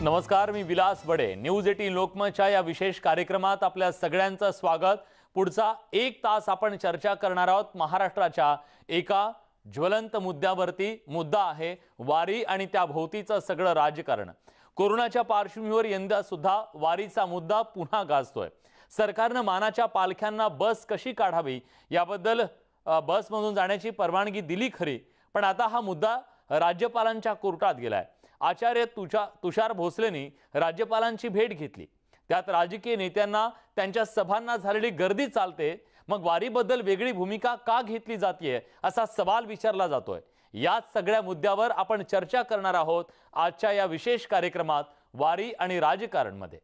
नमस्कार, मी विलास बडे. न्यूज 18 लोकमतच्या या विशेष कार्यक्रमात आपल्या सगळ्यांचं स्वागत. पुढचा 1 तास आपण चर्चा करणार आहोत महाराष्ट्राच्या एका ज्वलंत मुद्द्यावरती. मुद्दा आहे वारी आणि त्या भोवतीचं सगळं राजकारण. कोरोनाच्या पार्श्वभूमीवर यंदा सुद्धा वारीचा मुद्दा पुन्हा गाजतोय. सरकारने मानाच्या पालख्यांना बस कशी काढावी याबद्दल बसमधून जाण्याची परवानगी दिली खरी, पण आता हा मुद्दा राज्यपालांच्या कोर्टात गेलाय. आचार्य तुषार भोसलेंनी राज्यपालांची भेट घेतली. त्यात राजकीय नेत्यांना त्यांच्या सभांना झालेली गर्दी चालते, मग वारीबद्दल वेगळी भूमिका का घेतली जाते असा सवाल विचारला जातोय. याच सगळ्या मुद्द्यावर आपण चर्चा करणार आहोत आजच्या या विशेष कार्यक्रमात वारी आणि राजकारण मध्ये.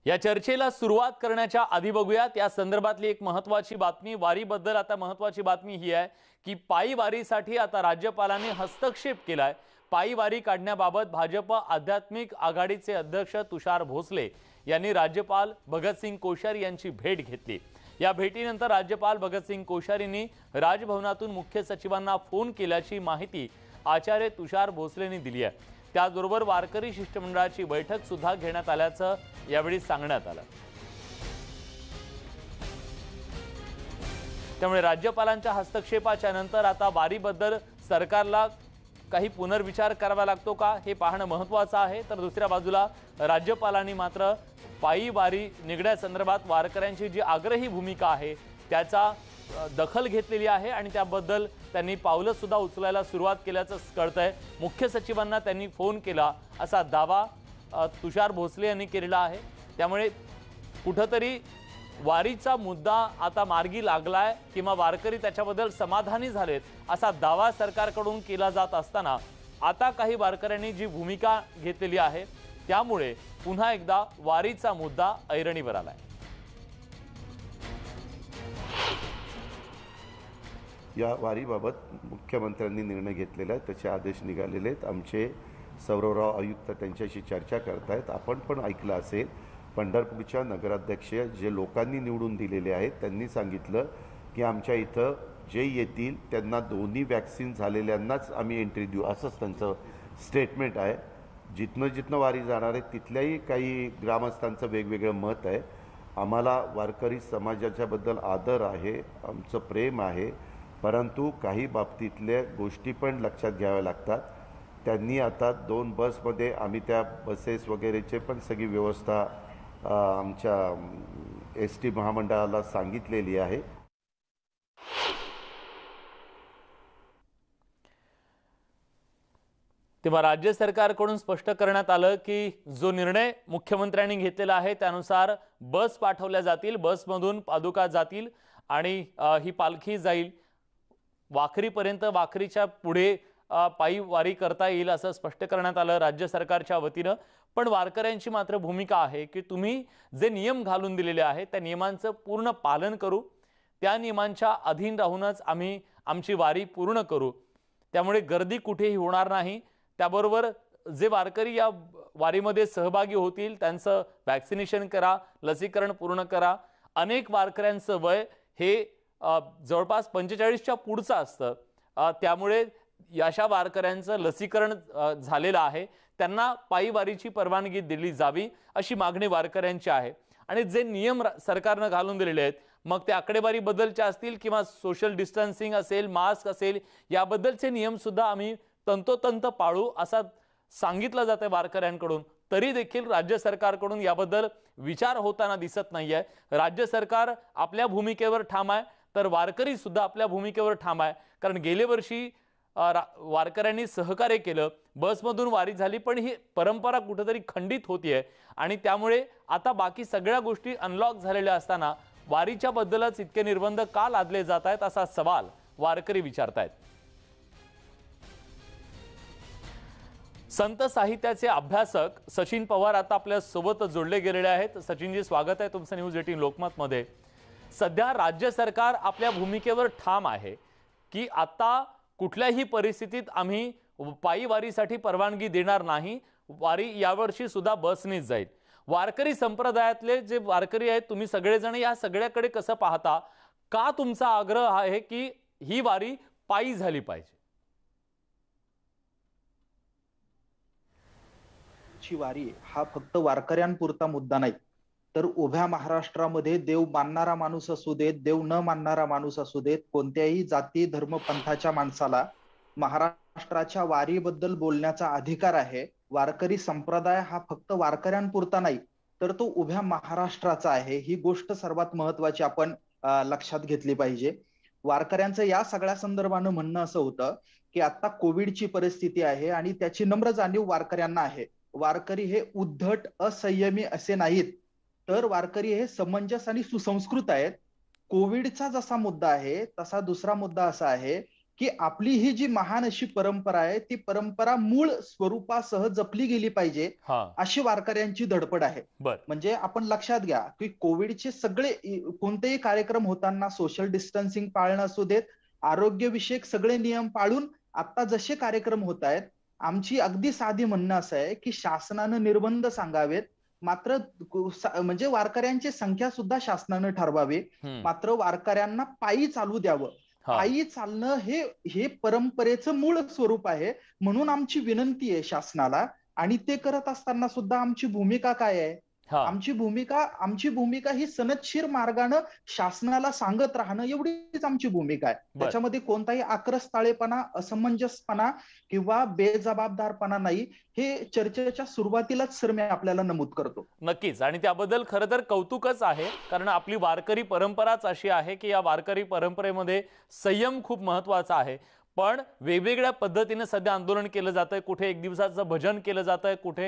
या चर्चेला सुरुवात करण्याच्या आधी बघूयात या संदर्भातली एक महत्त्वाची बातमी. वारीबद्दल आता महत्त्वाची बातमी ही आहे की पायी वारीसाठी आता राज्यपालांनी हस्तक्षेप केलाय. पायी वारी काढण्याबाबत भाजप आध्यात्मिक आघाडीचे अध्यक्ष तुषार भोसले यांनी राज्यपाल भगतसिंग कोश्यारी यांची भेट घेतली. या भेटीनंतर राज्यपाल भगतसिंग कोश्यारींनी राजभवनातून मुख्य सचिवांना फोन केल्याची माहिती आचार्य तुषार भोसलेंनी दिली आहे. त्याचबरोबर वारकरी शिष्टमंडळाची बैठक सुद्धा घेण्यात आल्याचं यावेळी सांगण्यात आलं. त्यामुळे राज्यपालांच्या हस्तक्षेपाच्या नंतर आता वारीबद्दल सरकारला काही पुनर्विचार करावा लागतो का हे पाहणं महत्त्वाचं आहे. तर दुसऱ्या बाजूला राज्यपालांनी मात्र पायी वारी निघण्यासंदर्भात वारकऱ्यांची जी आग्रही भूमिका आहे त्याचा दखल घेतलेली आहे आणि त्याबद्दल त्यांनी पावलं सुद्धा उचलायला सुरुवात केल्याचं कळतंय. मुख्य सचिवांना त्यांनी फोन केला असा दावा तुषार भोसले यांनी केलेला आहे. त्यामुळे कुठंतरी वारीचा मुद्दा आता मार्गी लागलाय किंवा वारकरी त्याच्याबद्दल समाधानी झालेत असा दावा सरकारकडून केला जात असताना आता काही वारकऱ्यांनी जी भूमिका घेतलेली आहे त्यामुळे पुन्हा एकदा वारीचा मुद्दा ऐरणीवर आलाय. या वारीबाबत मुख्यमंत्र्यांनी निर्णय घेतलेला आहे, त्याचे आदेश निघालेले आहेत. आमचे सौरवराव आयुक्त त्यांच्याशी चर्चा करतायत. आपण पण ऐकलं असेल, पंढरपूरच्या नगराध्यक्ष जे लोकांनी निवडून दिलेले आहेत त्यांनी सांगितलं की आमच्या इथं जे येतील त्यांना दोन्ही वॅक्सिन झालेल्यांनाच आम्ही एंट्री देऊ, असंच त्यांचं स्टेटमेंट आहे. जिथनं वारी जाणार आहे तिथल्याही काही ग्रामस्थांचं वेगवेगळं मत आहे. आम्हाला वारकरी समाजाच्याबद्दल आदर आहे, आमचं प्रेम आहे, परंतु काही बाबतीतल्या गोष्टी पण लक्षात घ्याव्या लागतात. त्यांनी आता 2 बसमध्ये आम्ही त्या बसेस वगैरेचे पण सगळी व्यवस्था आमच्या एसटी महामंडळाला सांगितलेली आहे. तेव्हा राज्य सरकारकडून स्पष्ट करण्यात आलं की जो निर्णय मुख्यमंत्र्यांनी घेतलेला आहे त्यानुसार बस पाठवल्या जातील, बसमधून पादुका जातील आणि ही पालखी जाईल वाखरीपर्यंत. वाखरीच्या पुढे पायी वारी करता येईल असं स्पष्ट करण्यात आलं राज्य सरकारच्या वतीनं. पण वारकऱ्यांची मात्र भूमिका आहे की तुम्ही जे नियम घालून दिलेले आहेत त्या नियमांचं पूर्ण पालन करू, त्या नियमांच्या अधीन राहूनच आम्ही आमची वारी पूर्ण करू. त्यामुळे गर्दी कुठेही होणार नाही. त्याबरोबर जे वारकरी या वारीमध्ये सहभागी होतील त्यांचं वॅक्सिनेशन करा, लसीकरण पूर्ण करा. अनेक वारकऱ्यांचं वय हे जवळपास 45च्या पुढचं असतं. त्यामुळे अशा वारकऱ्यांचं लसीकरण झालेलं आहे, त्यांना पायी वारीची परवानगी दिली जावी अशी मागणी वारकऱ्यांची आहे. आणि जे नियम सरकारनं घालून दिलेले आहेत मग ते आकडेवारी बद्दलचे असतील किंवा सोशल डिस्टन्सिंग असेल, मास्क असेल, याबद्दलचे नियम सुद्धा आम्ही तंतोतंत पाळू असं सांगितलं जातं वारकऱ्यांकडून. तरी देखील राज्य सरकारकडून याबद्दल विचार होताना दिसत नाहीये. राज्य सरकार आपल्या भूमिकेवर ठाम आहे तर वारकरी सुद्धा आपल्या भूमिकेवर ठाम आहे. कारण गेल्या वर्षी वारकऱ्यांनी सहकार्य केलं, बसमधून वारी झाली, पण ही परंपरा कुठेतरी खंडित होतीये आणि त्यामुळे आता बाकी सगळ्या गोष्टी अनलॉक झालेल्या असताना वारीच्या बद्दलच इतके निर्बंध का लादले जात आहेत असा सवाल वारकरी विचारतायत. संत साहित्याचे अभ्यासक सचिन पवार आता आपल्या सोबत जोडले गेलेले आहेत. सचिनजी, स्वागत आहे तुमचं न्यूज 18 लोकमत मध्ये. सध्या राज्य सरकार आपल्या भूमिकेवर ठाम आहे की आता कुठल्याही परिस्थितीत आम्ही पायी वारीसाठी परवानगी देणार नाही, वारी यावर्षी सुद्धा बसनेच जाईल. वारकरी संप्रदायातले जे वारकरी आहेत तुम्ही सगळेजण या सगळ्याकडे कसं पाहता? का तुमचा आग्रह आहे की ही वारी पायी झाली पाहिजे? ची वारी हा फक्त वारकऱ्यांपुरता मुद्दा नाही, तर उभ्या महाराष्ट्रामध्ये देव मानणारा माणूस असू देत, देव न मानणारा माणूस असू देत, कोणत्याही जाती धर्म पंथाच्या माणसाला महाराष्ट्राच्या वारीबद्दल बोलण्याचा अधिकार आहे. वारकरी संप्रदाय हा फक्त वारकऱ्यांपुरता नाही, तर तो उभ्या महाराष्ट्राचा आहे. ही गोष्ट सर्वात महत्वाची आपण लक्षात घेतली पाहिजे. वारकऱ्यांचं या सगळ्या संदर्भानं म्हणणं असं होतं की आता कोविडची परिस्थिती आहे आणि त्याची नम्र जाणीव वारकऱ्यांना आहे. वारकरी हे उद्धट असंयमी असे नाहीत, तर वारकरी हे समंजस आणि सुसंस्कृत आहेत. कोविडचा जसा मुद्दा आहे तसा दुसरा मुद्दा असा आहे की आपली ही जी महान अशी परंपरा आहे ती परंपरा मूळ स्वरूपासह जपली गेली पाहिजे, अशी वारकऱ्यांची धडपड आहे. म्हणजे आपण लक्षात घ्या की कोविडचे सगळे कोणतेही कार्यक्रम होताना सोशल डिस्टन्सिंग पाळणं असू देत, आरोग्यविषयक सगळे नियम पाळून आता जसे कार्यक्रम होत आहेत, आमची अगदी साधी म्हणणं असं आहे की शासनानं निर्बंध सांगावेत, मात्र म्हणजे वारकऱ्यांची संख्या सुद्धा शासनानं ठरवावी, मात्र वारकऱ्यांना पायी चालू द्यावं. पायी चालणं हे परंपरेचं मूळ स्वरूप आहे. म्हणून आमची विनंती आहे शासनाला, आणि ते करत असताना सुद्धा आमची भूमिका काय आहे? आमची भूमिका ही सनदशीर मार्गानं शासनाला सांगत राहणं एवढीच आमची भूमिका आहे. त्याच्यामध्ये कोणताही आक्रस्ताळेपणा, असमंजसपणा किंवा बेजबाबदारपणा नाही, हे चर्चेच्या सुरुवातीलाच सर मी आपल्याला नमूद करतो. नक्कीच, आणि त्याबद्दल खरं तर कौतुकच आहे, कारण आपली वारकरी परंपराच अशी आहे की या वारकरी परंपरेमध्ये संयम खूप महत्वाचा आहे. पण वेगवेगळ्या पद्धतीने सध्या आंदोलन केलं जातंय, कुठे एक दिवसाचं भजन केलं जातंय, कुठे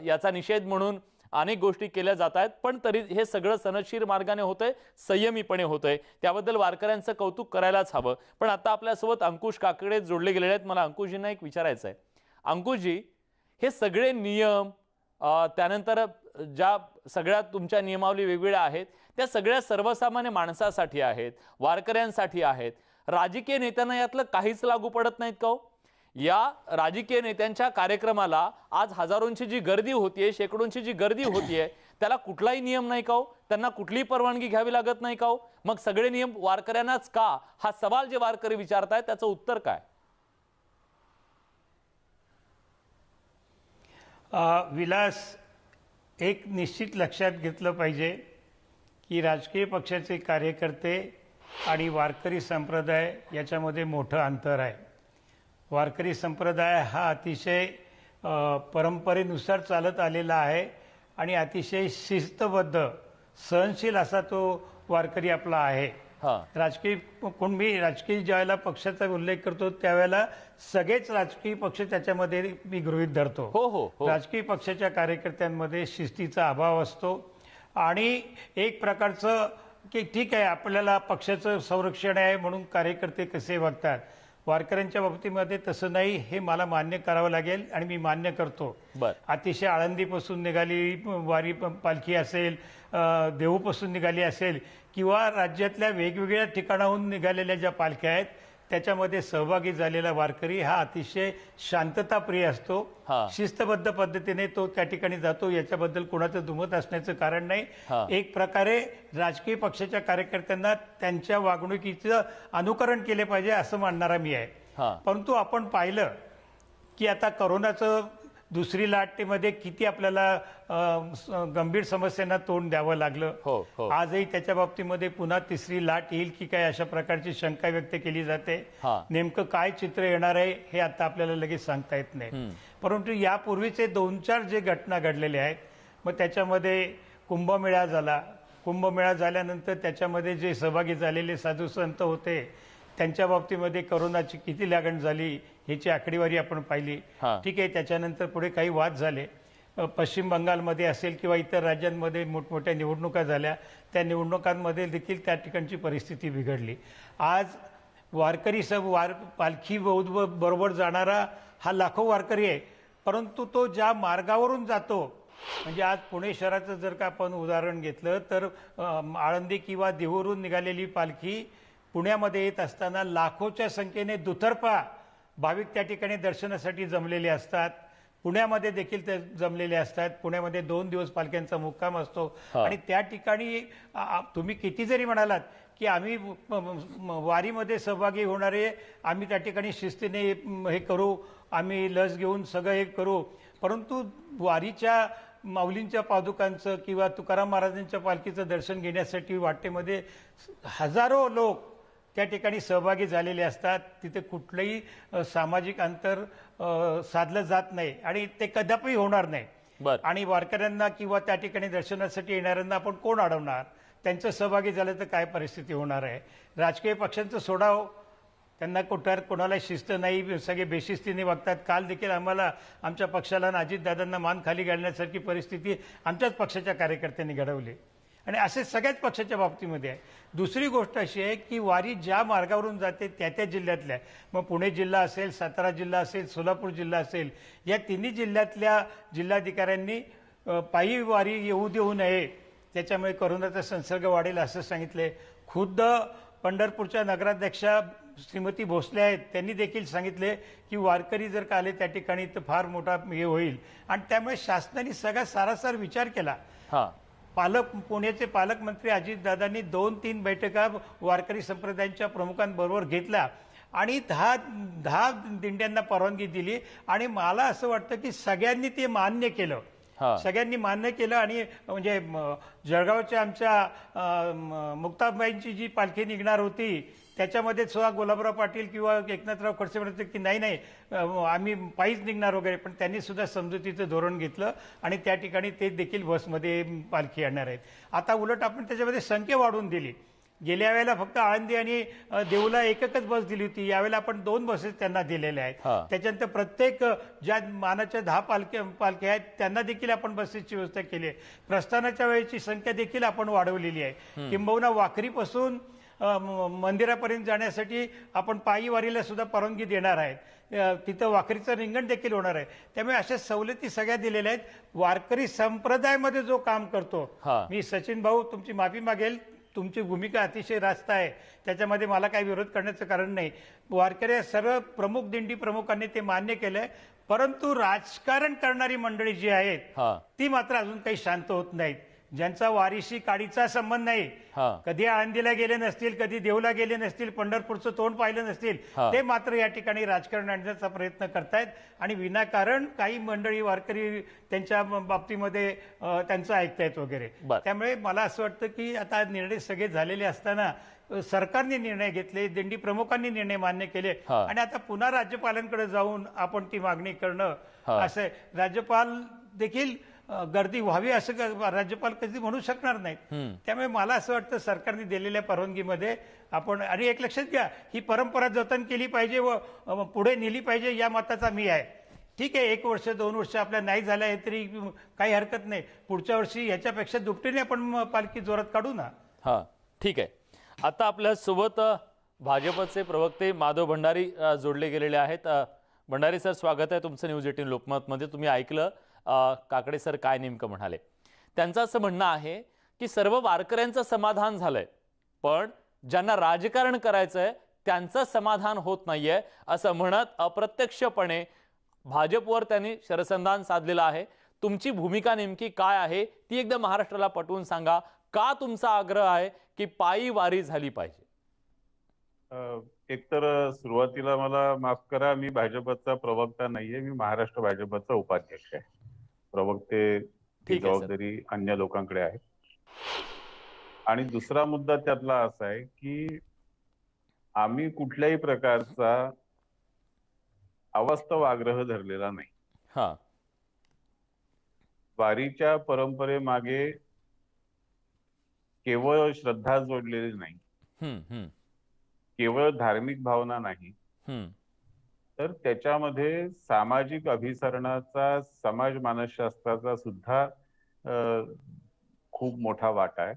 याचा निषेध म्हणून अनेक गोष्टी केल्या जात आहेत, पण तरी हे सगळं सनदशीर मार्गाने होतंय, संयमीपणे होतंय. त्याबद्दल वारकऱ्यांचं कौतुक करायलाच हवं. पण आता आपल्यासोबत अंकुश काकडे जोडले गेलेले आहेत. मला अंकुशजींना एक विचारायचं आहे. अंकुशजी, हे सगळे नियम, त्यानंतर ज्या सगळ्या तुमच्या नियमावली वेगवेगळ्या आहेत, त्या सगळ्या सर्वसामान्य माणसासाठी आहेत, वारकऱ्यांसाठी आहेत. राजकीय नेत्यांना यातलं काहीच लागू पडत नाहीत का हो? या राजकीय नेत्यांच्या कार्यक्रमाला आज हजारोंची जी गर्दी होतीये, शेकडोंची जी गर्दी होतीये, त्याला कुठलाही नियम नाही का हो? त्यांना कुठलीही परवानगी घ्यावी लागत नाही का हो? मग सगळे नियम वारकऱ्यांनाच का? हा सवाल जे वारकरी विचारतायत त्याचं उत्तर काय? विलास, एक निश्चित लक्षात घेतलं पाहिजे की राजकीय पक्षाचे कार्यकर्ते आणि वारकरी संप्रदाय याच्यामध्ये मोठं अंतर आहे. वारकरी संप्रदाय हा अतिशय परंपरेनुसार चालत आलेला आहे आणि अतिशय शिस्तबद्ध, सहनशील असा तो वारकरी आपला आहे. राजकीय राजकीय ज्यावेळेला पक्षाचा उल्लेख करतो त्यावेळेला सगळेच राजकीय पक्ष त्याच्यामध्ये मी गृहीत धरतो. राजकीय पक्षाच्या कार्यकर्त्यांमध्ये शिस्तीचा अभाव असतो आणि एक प्रकारचं की ठीक आहे, आपल्याला पक्षाचं संरक्षण आहे म्हणून कार्यकर्ते कसे वागतात. वारकऱ्यांच्या बाबतीमध्ये तसं नाही, हे मला मान्य करावं लागेल आणि मी मान्य करतो. अतिशय आळंदीपासून निघाली वारी पालखी असेल, देहूपासून निघाली असेल किंवा राज्यातल्या वेगवेगळ्या ठिकाणाहून निघालेल्या ज्या पालख्या आहेत त्याच्यामध्ये सहभागी झालेला वारकरी हा अतिशय शांतताप्रिय असतो, शिस्तबद्ध पद्धतीने तो त्या ठिकाणी जातो. याच्याबद्दल कोणाचं दुमत असण्याचं कारण नाही. एक प्रकारे राजकीय पक्षाच्या कार्यकर्त्यांना त्यांच्या वागणुकीचं अनुकरण केले पाहिजे असं मानणारा मी आहे. परंतु आपण पाहिलं की आता कोरोनाचं दुसरी लाटेमध्ये किती आपल्याला गंभीर समस्यांना तोंड द्यावं लागलं. आजही त्याच्या बाबतीमध्ये पुन्हा तिसरी लाट येईल की काय अशा प्रकारची शंका व्यक्त केली जाते. नेमकं काय चित्र येणार आहे हे आता आपल्याला लगेच सांगता येत नाही. परंतु यापूर्वीचे 2-4 जे घटना घडलेल्या आहेत, मग त्याच्यामध्ये कुंभमेळा झाला. कुंभमेळा झाल्यानंतर त्याच्यामध्ये जे सहभागी झालेले साधू संत होते त्यांच्या बाबतीमध्ये कोरोनाची किती लागण झाली ह्याची आकडेवारी आपण पाहिली. ठीक आहे, त्याच्यानंतर पुढे काही वाद झाले. पश्चिम बंगालमध्ये असेल किंवा इतर राज्यांमध्ये मोठमोठ्या निवडणुका झाल्या, त्या निवडणुकांमध्ये देखील त्या ठिकाणची परिस्थिती बिघडली. आज वारकरी पालखी बरोबर जाणारा हा लाखो वारकरी आहे, परंतु तो ज्या मार्गावरून जातो, म्हणजे आज पुणे शहराचं जर का आपण उदाहरण घेतलं तर आळंदी किंवा देहूवरून निघालेली पालखी पुण्यामध्ये येत असताना लाखोच्या संख्येने दुतर्फा भाविक त्या ठिकाणी दर्शनासाठी जमलेले असतात. पुण्यामध्ये देखील ते जमलेले असतात. पुण्यामध्ये 2 दिवस पालख्यांचा मुक्काम असतो आणि त्या ठिकाणी तुम्ही किती जरी म्हणालात की आम्ही वारीमध्ये सहभागी होणारे आम्ही त्या ठिकाणी शिस्तीने हे करू, आम्ही लस घेऊन सगळं हे करू, परंतु वारीच्या माऊलींच्या पादुकांचं किंवा तुकाराम महाराजांच्या पालखीचं दर्शन घेण्यासाठी वाटेमध्ये हजारो लोक त्या ठिकाणी सहभागी झालेले असतात. तिथे कुठलंही सामाजिक अंतर साधलं जात नाही आणि ते कदापि होणार नाही. आणि वारकऱ्यांना किंवा त्या ठिकाणी दर्शनासाठी येणाऱ्यांना आपण कोण अडवणार? त्यांचं सहभागी झालं तर काय परिस्थिती होणार आहे? राजकीय पक्षांचं सोडाव, त्यांना कोणाला शिस्त नाही, सगळे बेशिस्तीने वागतात. काल देखील आम्हाला आमच्या पक्षाला आणि अजितदादांना मान खाली घालण्यासारखी परिस्थिती आमच्याच पक्षाच्या कार्यकर्त्यांनी घडवली आणि असे सगळ्याच पक्षाच्या बाबतीमध्ये आहे. दुसरी गोष्ट अशी आहे की वारी ज्या मार्गावरून जाते त्या जिल्ह्यातल्या, मग पुणे जिल्हा असेल, सातारा जिल्हा असेल, सोलापूर जिल्हा असेल, या तिन्ही जिल्ह्यातल्या जिल्हाधिकाऱ्यांनी पायी वारी येऊ देऊ नये, त्याच्यामुळे कोरोनाचा संसर्ग वाढेल असं सांगितलंय. खुद्द पंढरपूरच्या नगराध्यक्षा श्रीमती भोसले आहेत, त्यांनी देखील सांगितले की वारकरी जर का आले त्या ठिकाणी तर फार मोठा हे होईल आणि त्यामुळे शासनाने सगळा सारासार विचार केला. पुण्याचे पालकमंत्री अजितदादांनी 2-3 बैठका वारकरी संप्रदायांच्या प्रमुखांबरोबर घेतल्या आणि 10 दिंड्यांना परवानगी दिली आणि मला असं वाटतं की सगळ्यांनी ते मान्य केलं. सगळ्यांनी मान्य केलं आणि म्हणजे जळगावच्या आमच्या मुक्ताबाईंची जी पालखी निघणार होती त्याच्यामध्ये सुद्धा गुलाबराव पाटील किंवा एकनाथराव खडसे म्हणतात की नाही आम्ही पायीच निघणार वगैरे, पण त्यांनी सुद्धा समजुतीचं धोरण घेतलं आणि त्या ठिकाणी ते देखील बसमध्ये पालखी आणणार आहेत. आता उलट आपण त्याच्यामध्ये संख्या वाढवून दिली. गेल्या वेळेला फक्त आळंदी आणि देऊला एकच बस दिली होती, यावेळेला आपण 2 बसेस त्यांना दिलेल्या आहेत. त्याच्यानंतर प्रत्येक ज्या मानाच्या 10 पालख्या आहेत त्यांना देखील आपण बसेसची व्यवस्था केली आहे. प्रस्थानाच्या वेळेची संख्या देखील आपण वाढवलेली आहे. किंबहुना वाखरीपासून मंदिरापर्यंत जाण्यासाठी आपण पायी वारीला सुद्धा परवानगी देणार आहेत. तिथं वाखरीचं रिंगण देखील होणार आहे. त्यामुळे अशा सवलती सगळ्या दिलेल्या आहेत. वारकरी संप्रदायामध्ये जो काम करतो, मी सचिन भाऊ तुमची माफी मागेल, तुमची भूमिका अतिशय रास्त आहे, त्याच्यामध्ये मला काही विरोध करण्याचं कारण नाही. वारकरी सर्व प्रमुख दिंडी प्रमुखांनी ते मान्य केलंय, परंतु राजकारण करणारी मंडळी जी आहेत ती मात्र अजून काही शांत होत नाहीत. ज्यांचा वारीशी काडीचा संबंध नाही, कधी आळंदीला गेले नसतील, कधी देवला गेले नसतील, पंढरपूरचं तोंड पाहिलं नसतील, ते मात्र या ठिकाणी राजकारण आणण्याचा प्रयत्न करतायत आणि विनाकारण काही मंडळी वारकरी त्यांच्या बाबतीमध्ये त्यांचं ऐकतायत वगैरे. त्यामुळे मला असं वाटतं की आता निर्णय सगळे झालेले असताना सरकारने निर्णय घेतले, दिंडी प्रमुखांनी निर्णय मान्य केले आणि आता पुन्हा राज्यपालांकडे जाऊन आपण ती मागणी करणं असं, राज्यपाल देखील गर्दी व्हावी असं राज्यपाल कधी म्हणू शकणार नाहीत. त्यामुळे मला असं वाटतं सरकारने दिलेल्या परवानगीमध्ये आपण, आणि एक लक्षात घ्या, ही परंपरा जतन केली पाहिजे व पुढे नेली पाहिजे या मताचा मी आहे. ठीक आहे, 1 वर्ष 2 वर्ष आपल्या नाही झाल्या तरी काही हरकत नाही, पुढच्या वर्षी ह्याच्यापेक्षा दुपटीने आपण पालखी जोरात काढू ना. ठीक आहे. आता आपल्या सोबत भाजपचे प्रवक्ते माधव भंडारी जोडले गेलेले आहेत. भंडारी सर, स्वागत आहे तुमचं न्यूज 18 लोकमतमध्ये. तुम्ही ऐकलं काकडे सर काय नेमकं म्हणाले. त्यांचं असं म्हणणं आहे की सर्व वारकऱ्यांचं समाधान झालंय, पण ज्यांना राजकारण करायचंय त्यांचं समाधान होत नाहीये असं म्हणत अप्रत्यक्षपणे भाजपवर त्यांनी शरसंधान साधलेलं आहे. तुमची भूमिका नेमकी काय आहे ती एकदा महाराष्ट्राला पटवून सांगा. का तुमचा आग्रह आहे की पायी वारी झाली पाहिजे? एकतर सुरुवातीला मला माफ करा, मी भाजपचा प्रवक्ता नाहीये, मी महाराष्ट्र भाजपचा उपाध्यक्ष आहे. प्रवक्ते ही जबाबदारी अन्य लोकांकडे आहे. आणि दुसरा मुद्दा त्यातला असा आहे की आम्ही कुठल्याही प्रकारचा अवास्तव आग्रह धरलेला नाही. वारीच्या परंपरेमागे केवळ श्रद्धा जोडलेली नाही, केवळ धार्मिक भावना नाही, तर त्याच्यामध्ये सामाजिक अभिसरणाचा, समाज मानसशास्त्राचा सुद्धा खूप मोठा वाटा आहे.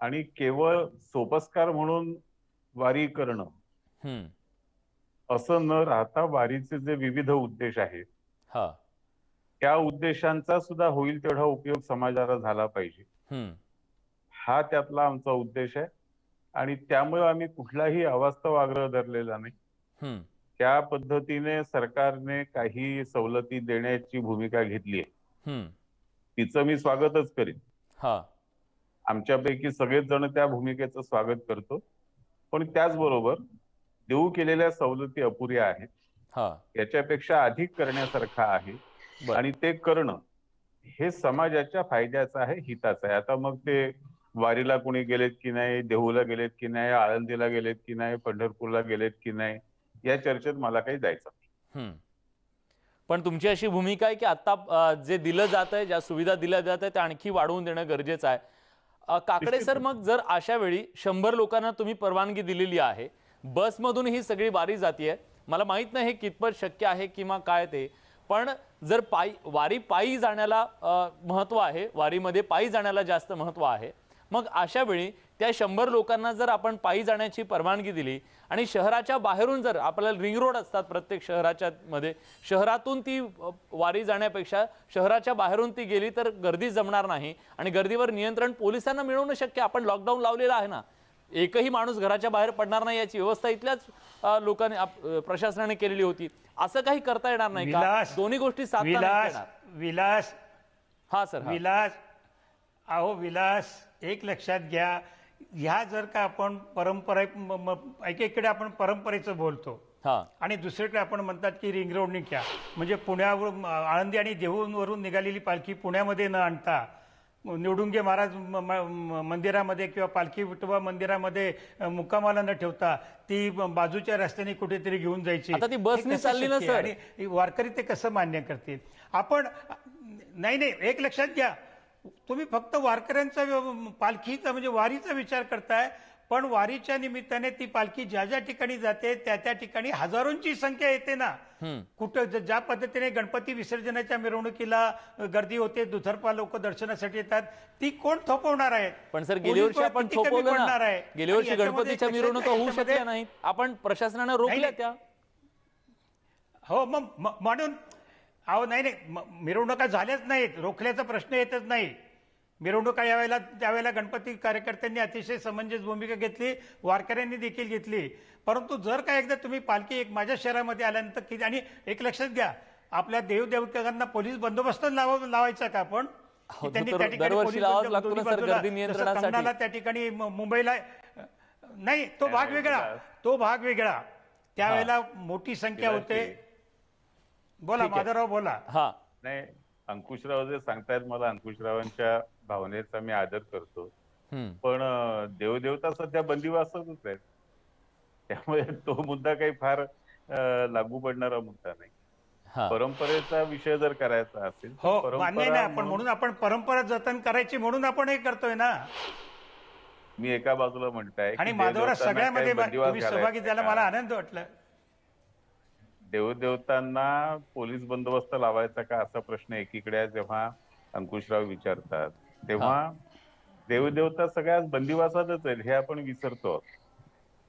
आणि केवळ सोपस्कार म्हणून वारी करणं असं न राहता वारीचे जे विविध उद्देश आहेत त्या उद्देशांचा सुद्धा होईल तेवढा उपयोग समाजाला झाला पाहिजे, हा त्यातला आमचा उद्देश आहे. आणि त्यामुळे आम्ही कुठलाही अवास्तव आग्रह धरलेला नाही. त्या पद्धतीने सरकारने काही सवलती देण्याची भूमिका घेतली आहे, तिचं मी स्वागतच करीन. हा, आमच्यापैकी सगळेच जण त्या भूमिकेचं स्वागत करतो. पण त्याचबरोबर देऊ केलेल्या सवलती अपुऱ्या आहेत, हा, याच्यापेक्षा अधिक करण्यासारखं आहे. बर. आणि ते करणं हे समाजाच्या फायद्याचं आहे, हिताचं आहे. आता मग ते वारीला कोणी गेलेत की नाही, देहूला गेलेत की नाही, आळंदीला गेलेत की नाही, पंढरपूरला गेलेत की नाही, या चर्चेत मला काही जायचं नाही. पण तुमची अशी भूमिका आहे की आता जे दिलं जात आहे, ज्या सुविधा दिल्या जात आहे त्या आणखी वाढवून देणं गरजेचं आहे. काकडे सर, मग जर अशा वेळी 100 लोकांना तुम्ही परवानगी दिलेली आहे, बसमधून ही सगळी वारी जातीये, मला माहित नाही हे कितपत शक्य आहे किंवा काय ते, पण जर वारी पायी जाण्याला महत्व आहे, वारीमध्ये पायी जाण्याला जास्त महत्व आहे, मग अशा वेळी त्या 100 लोकांना जर आपण पायी जाण्याची परवानगी दिली आणि शहराच्या बाहेरून जर आपल्याला रिंग रोड असतात प्रत्येक शहराच्या मध्ये, शहरातून ती वारी जाण्यापेक्षा शहराच्या बाहेरून ती गेली तर गर्दी जमणार नाही आणि गर्दीवर नियंत्रण पोलिसांना मिळवणं शक्य. आपण लॉकडाऊन लावलेला आहे ना, एकही माणूस घराच्या बाहेर पडणार नाही याची व्यवस्था इथल्याच लोकांनी प्रशासनाने केलेली होती. असं काही करता येणार नाही का? दोन्ही गोष्टी साधता नाही येणार. विलास, हा सर, विलास, अहो विलास, एक लक्षात घ्या, ह्या जर का आपण परंपरा, एकीकडे आपण परंपरेचं बोलतो आणि दुसरीकडे आपण म्हणतात की रिंग रोडने घ्या, म्हणजे पुण्यावरून आळंदी आणि देहूवरून निघालेली पालखी पुण्यामध्ये न आणता निवडुंगे महाराज मंदिरामध्ये किंवा पालखी विठोबा मंदिरामध्ये मुक्कामाला न ठेवता ती बाजूच्या रस्त्याने कुठेतरी घेऊन जायची. आता ती बसने चालली ना सर, आणि वारकरी ते कसं मान्य करतील? आपण नाही, एक लक्षात घ्या, तुम्ही फक्त वारकऱ्यांचा पालखीचा म्हणजे वारीचा विचार करताय, पण वारीच्या निमित्ताने ती पालखी ज्या ज्या ठिकाणी जाते त्या ठिकाणी हजारोंची संख्या येते ना. कुठं ज्या पद्धतीने गणपती विसर्जनाच्या मिरवणुकीला गर्दी होते, दुतर्फा लोक दर्शनासाठी येतात, ती कोण थोपवणार आहे? पण सर गेल्या वर्षी आपण थोपवलं ना, गेल्या वर्षी गणपतीच्या मिरवणुका होऊ शकल्या नाहीत, आपण प्रशासनाने रोखल्या त्या. हो, मग म्हणून अहो नाही, मिरवणुका झाल्याच नाहीत, रोखल्याचा प्रश्न येतच नाही. मिरवणुका यावेळेला त्यावेळेला गणपती कार्यकर्त्यांनी अतिशय समंजस भूमिका घेतली, वारकऱ्यांनी देखील घेतली. परंतु जर का एकदा तुम्ही पालखी माझ्या शहरामध्ये आल्यानंतर किती, आणि एक लक्षात घ्या, आपल्या देवदेवतांना पोलीस बंदोबस्त लावायचा का आपण? त्यांनी त्या ठिकाणी त्या ठिकाणी मुंबईला नाही, तो भाग वेगळा. त्यावेळेला मोठी संख्या होते. बोला माधवराव, बोला. हा, नाही, अंकुशराव जे सांगतायत, मला अंकुशरावांच्या भावनेचा मी आदर करतो, पण देवदेवता सध्या बंदिवासातच आहेत, त्यामुळे तो मुद्दा काही फार लागू पडणारा मुद्दा नाही. परंपरेचा विषय जर करायचा असेल, हो मान्य नाही, आपण म्हणून आपण परंपरा जतन करायची म्हणून आपण हे करतोय ना. मी एका बाजूला म्हणताय आणि माधवराव सगळ्यामध्ये तुम्ही सहभागी झाला, मला आनंद वाटला. देवदेवतांना पोलीस बंदोबस्त लावायचा का असा प्रश्न एकीकडे जेव्हा अंकुशराव विचारतात, तेव्हा देवदेवता सगळ्याच बंदिवासातच आहेत हे आपण विसरतो.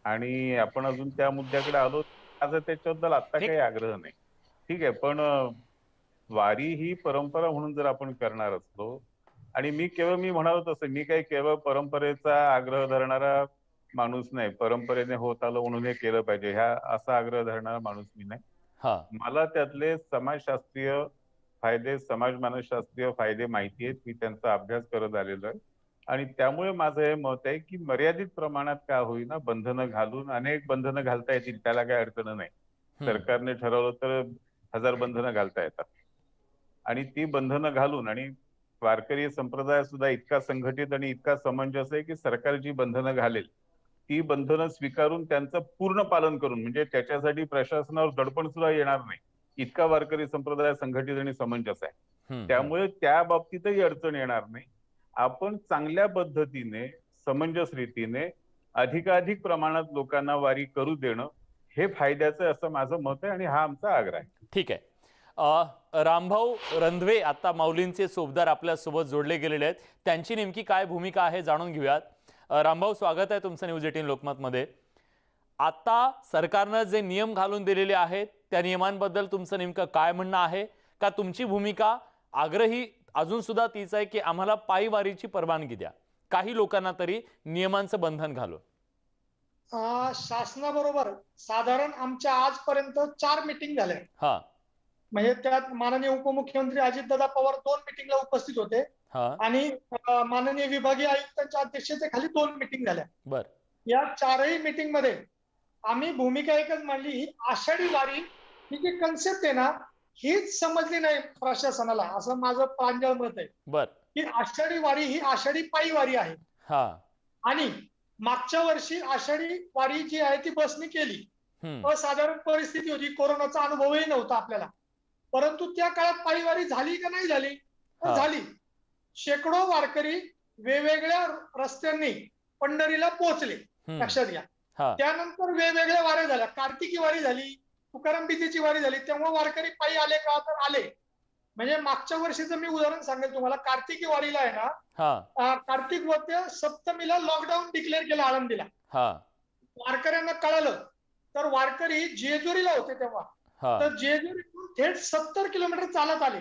आणि आपण अजून त्या मुद्द्याकडे आलो, माझा त्याच्याबद्दल आता काही आग्रह नाही, ठीक आहे. पण वारी ही परंपरा म्हणून जर आपण करणार असलो, आणि मी म्हणालो तसं, मी काही केवळ परंपरेचा आग्रह धरणारा माणूस नाही, परंपरेने होत आलं म्हणून हे केलं पाहिजे ह्या असा आग्रह धरणारा माणूस मी नाही. मला त्यातले समाजशास्त्रीय फायदे, समाज मानसशास्त्रीय फायदे माहिती आहेत, मी त्यांचा अभ्यास करत आलेलो आहे. आणि त्यामुळे माझं हे मत आहे की मर्यादित प्रमाणात का होईना बंधनं घालून, अनेक बंधनं घालता येतील, त्याला काही अडचण नाही. सरकारने ठरवलं तर 1000 बंधनं घालता येतात, आणि ती बंधनं घालून, आणि वारकरी संप्रदाय सुद्धा इतका संघटित आणि इतका समंजस आहे की सरकार जी बंधनं घालेल ती बंधनं स्वीकारून त्यांचं पूर्ण पालन करून, म्हणजे त्याच्यासाठी प्रशासनावर दडपण सुद्धा येणार नाही, इतका वारकरी संप्रदाय संघटित आणि समंजस आहे. त्यामुळे त्या बाबतीतही अडचण येणार नाही. आपण चांगल्या पद्धतीने समंजस रीतीने अधिकाधिक प्रमाणात लोकांना वारी करू देणं हे फायद्याचं आहे असं माझं मत आहे, आणि हा आमचा आग्रह आहे. ठीक आहे. रामभाऊ रंधवे आता माऊलींचे सोबदार आपल्या सोबत जोडले गेलेले आहेत, त्यांची नेमकी काय भूमिका आहे जाणून घेऊयात. रामभाऊ, स्वागत आहे तुमचं न्यूज 18 लोकमत मध्ये. आता सरकारनं जे नियम घालून दिलेले आहेत त्या नियमांबद्दल तुमचं नेमकं काय म्हणणं आहे, का तुमची भूमिका आग्रही अजून सुद्धा तीच आहे की आम्हाला पायी वारीची परवानगी द्या, काही लोकांना तरी नियमांचं बंधन घालून? शासनाबरोबर साधारण आमच्या आजपर्यंत 4 मीटिंग झाल्या. हा म्हणजे त्यात माननीय उपमुख्यमंत्री अजितदादा पवार 2 मीटिंगला उपस्थित होते हा आणि माननीय विभागीय आयुक्तांच्या अध्यक्षतेखाली 2 मीटिंग झाल्या. बर या 4ही मीटिंग मध्ये आम्ही भूमिका एकच मांडली, ही आषाढी वारी ही जी कन्सेप्ट आहे ना, हीच समजली नाही प्रशासनाला, असं माझं प्रांजळ मत आहे. बर की आषाढी वारी ही आषाढी पायी वारी आहे हा आणि मागच्या वर्षी आषाढी वारी जी आहे ती बसनी केली. असाधारण परिस्थिती होती, कोरोनाचा अनुभवही नव्हता आपल्याला, परंतु त्या काळात पायी वारी झाली का नाही झाली? तर झाली. शेकडो वारकरी वेगवेगळ्या रस्त्यांनी पंढरीला पोहोचले, लक्षात घ्या. त्यानंतर वेगवेगळ्या वाऱ्या झाल्या, कार्तिकी वारी झाली, तुकाराम बीजेची वारी झाली. तेव्हा वारकरी पायी आले का? तर आले. म्हणजे मागच्या वर्षीचं मी उदाहरण सांगेल तुम्हाला. कार्तिकी वारीला आहे ना, कार्तिक वद्य सप्तमीला लॉकडाऊन डिक्लेअर केलं आळंदीला. वारकऱ्यांना कळालं तर वारकरी जेजुरीला होते तेव्हा, तर जेजुरीतून थेट 70 किलोमीटर चालत आले.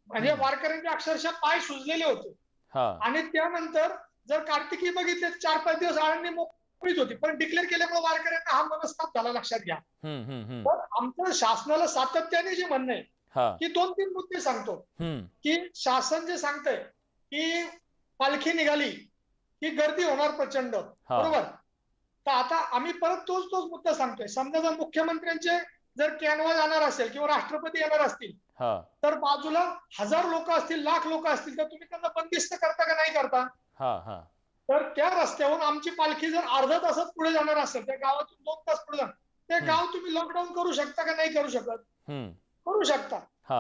म्हणजे वारकऱ्यांचे अक्षरशः पाय सुजलेले होते. आणि त्यानंतर जर कार्तिकी बघितले 4-5 दिवस आळंदी मोकळीच होती, पण डिक्लेअर केल्यामुळे वारकऱ्यांना हा मनस्ताप झाला, लक्षात घ्या. तर आमचं शासनाला सातत्याने जे म्हणणं आहे की 2-3 मुद्दे सांगतो. की शासन जे सांगतंय की पालखी निघाली की गर्दी होणार प्रचंड, बरोबर. तर आता आम्ही परत तोच मुद्दा सांगतोय. समजा जर मुख्यमंत्र्यांचे जर कॅनवा जाणार असेल किंवा राष्ट्रपती येणार असतील तर बाजूला 1000 लोक असतील, लाख लोक असतील, तर तुम्ही त्यांना बंदिस्त करता का नाही करता? तर त्या रस्त्यावरून आमची पालखी जर अर्धा तासात पुढे जाणार असेल, त्या गावातून 2 तास पुढे जाणार, ते गाव तुम्ही लॉकडाऊन करू शकता का नाही करू शकत? करू शकता.